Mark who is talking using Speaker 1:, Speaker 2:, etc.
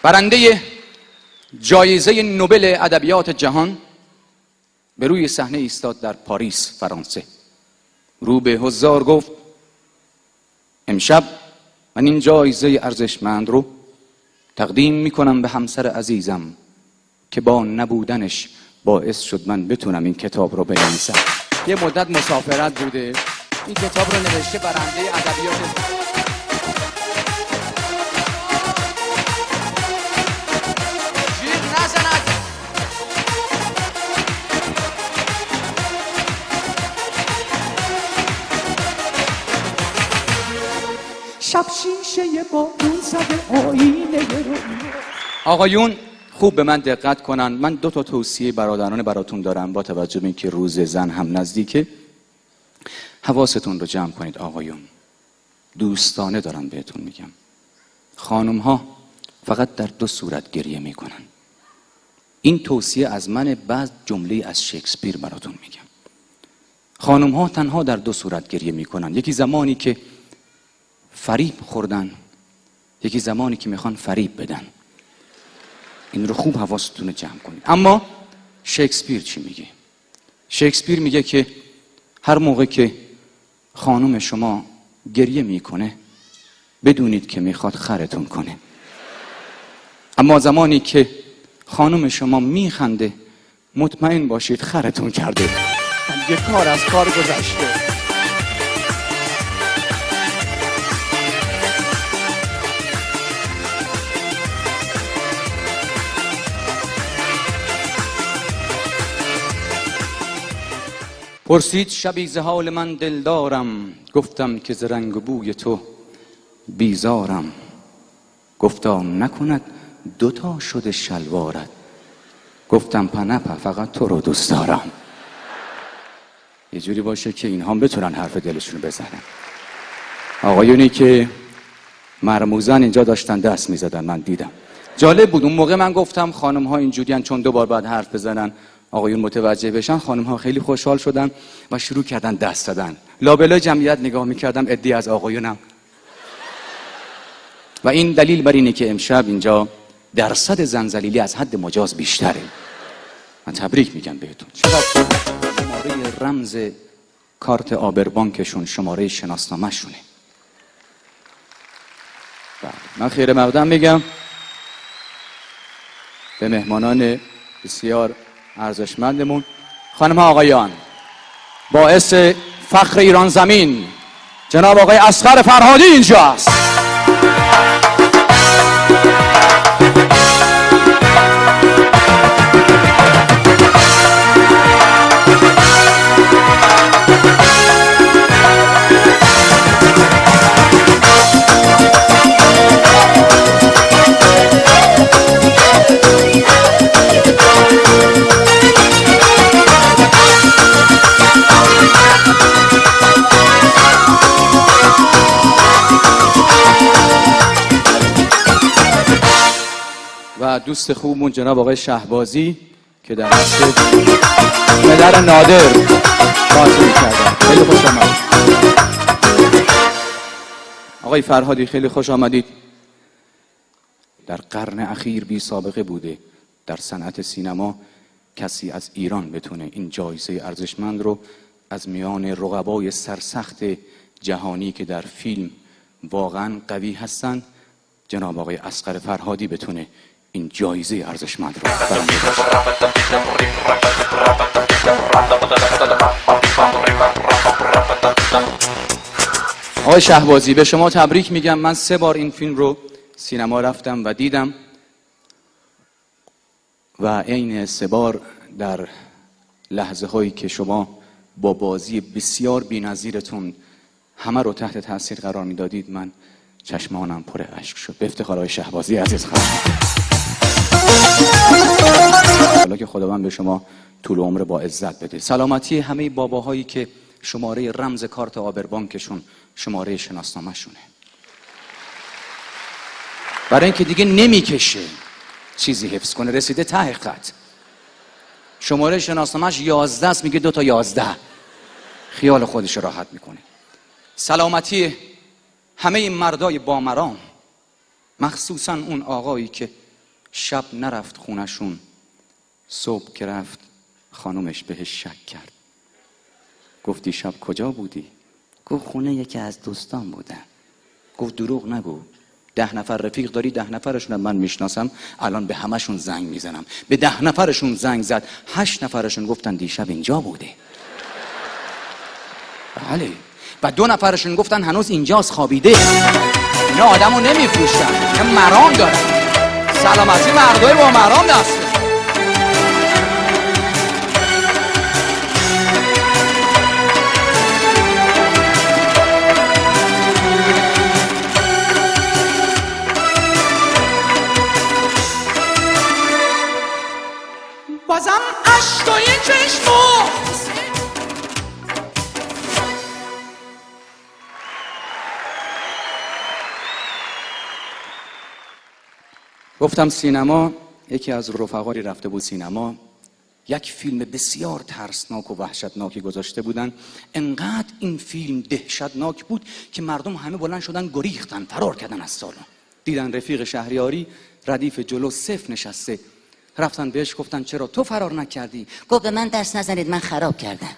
Speaker 1: برنده جایزه نوبل ادبیات جهان به روی صحنه ایستاد در پاریس فرانسه. رو به حضار گفت امشب من این جایزه ارزشمند رو تقدیم میکنم به همسر عزیزم که با نبودنش باعث شد من بتونم این کتاب رو بنویسم. یه مدت مسافرت بوده، این کتاب رو نوشته، برنده ادبیات.
Speaker 2: شب شیشه با اون زده آینه رو.
Speaker 1: آقایون خوب به من دقت کنن. من 2 تا توصیه برادرانه براتون دارم با توجه به اینکه روز زن هم نزدیکه. حواستون رو جمع کنید آقایون. دوستانه دارم بهتون میگم. خانم ها فقط در 2 صورت گریه میکنن. این توصیه از من، بعد جمله از شکسپیر براتون میگم. خانم ها تنها در 2 صورت گریه میکنن. یکی زمانی که فریب خوردن، یکی زمانی که میخوان فریب بدن. این رو خوب حواستون رو جمع کنید. اما شکسپیر چی میگه؟ شکسپیر میگه که هر موقع که خانم شما گریه میکنه بدونید که میخواد خرتون کنه. اما زمانی که خانم شما میخنده مطمئن باشید خرتون کرده. یه کار از کار گذشته. پرسید شبی ز حال من دلدارم، گفتم که ز رنگ و بوی تو بیزارم. گفتا نکند 2 تا شده شلوارت، گفتم پنپه فقط تو رو دوست دارم. یه جوری باشه که اینها بتونن حرف دلشون بزنن. آقایونی که مرموزن اینجا داشتن دست میزدن، من دیدم. جالب بود اون موقع من گفتم خانم ها اینجوریان چون 2 بار بعد حرف بزنن آقایون متوجه بشن. خانم ها خیلی خوشحال شدن و شروع کردن دست دادن. لابلای جمعیت نگاه میکردم، عده‌ای از آقایونم. و این دلیل بر اینه که امشب اینجا درصد زنزلیلی از حد مجاز بیشتره. من تبریک میگم بهتون. چرا؟ شماره رمز کارت آبربانکشون شماره شناسنامه شونه. من خیر مقدم میگم به مهمانان بسیار ارزشمندمون. خانم ها آقایان، باعث فخر ایران زمین جناب آقای اصغر فرهادی اینجاست. و دوست خوبمون جناب آقای شهبازی که در نقش پدر نادر بازی می‌کردن. خیلی خوش آمدید. آقای فرهادی خیلی خوش آمدید. در قرن اخیر بی سابقه بوده در صنعت سینما کسی از ایران بتونه این جایزه ارزشمند رو از میان رقبای سرسخت جهانی که در فیلم واقعا قوی هستن، جناب آقای اصغر فرهادی بتونه این جایزه ارزشمند رو برنده باشه. آقای شهبازی به شما تبریک میگم. من 3 بار این فیلم رو سینما رفتم و دیدم و عین 3 بار در لحظه هایی که شما با بازی بسیار بی‌نظیرتون همه رو تحت تاثیر قرار میدادید من چشمانم پر اشک شد. به افتخار آقای شهبازی عزیز خواهش. حالا که خداوند به شما طول عمر با عزت بده. سلامتی همه باباهایی که شماره رمز کارت آبربانکشون شماره شناسنامه شونه. برای اینکه دیگه نمیکشه چیزی حفظ کنه، رسیده ته خط. شماره شناسنامه‌اش 11 است، میگه 2 تا 11. خیال خودش راحت میکنه. سلامتی همه این مردای بامرام، مخصوصا اون آقایی که شب نرفت خونشون، صبح که رفت خانومش بهش شک کرد. گفتی شب کجا بودی؟ گفت خونه یکی از دوستان بودن. گفت دروغ نگو، 10 نفر رفیق داری، 10 نفرشون من میشناسم، الان به همشون زنگ میزنم. به 10 نفرشون زنگ زد، 8 نفرشون گفتن دیشب اینجا بوده. بله. و 2 نفرشون گفتن هنوز اینجاست خوابیده. اینا آدمو نمیفروشن، اینا مرام دارن. سلامتی مردای با مرام دسته.
Speaker 2: بازم اشکای چشمو
Speaker 1: گفتم سینما، یکی از رفقایی رفته بود سینما، یک فیلم بسیار ترسناک و وحشتناکی گذاشته بودن. انقدر این فیلم دهشتناک بود که مردم همه بلند شدن گریختن، فرار کردن از سالن. دیدن رفیق شهریاری ردیف جلو صف نشسته، رفتن بهش گفتن چرا تو فرار نکردی؟
Speaker 3: گفت به من دست نزنید، من خراب کردم.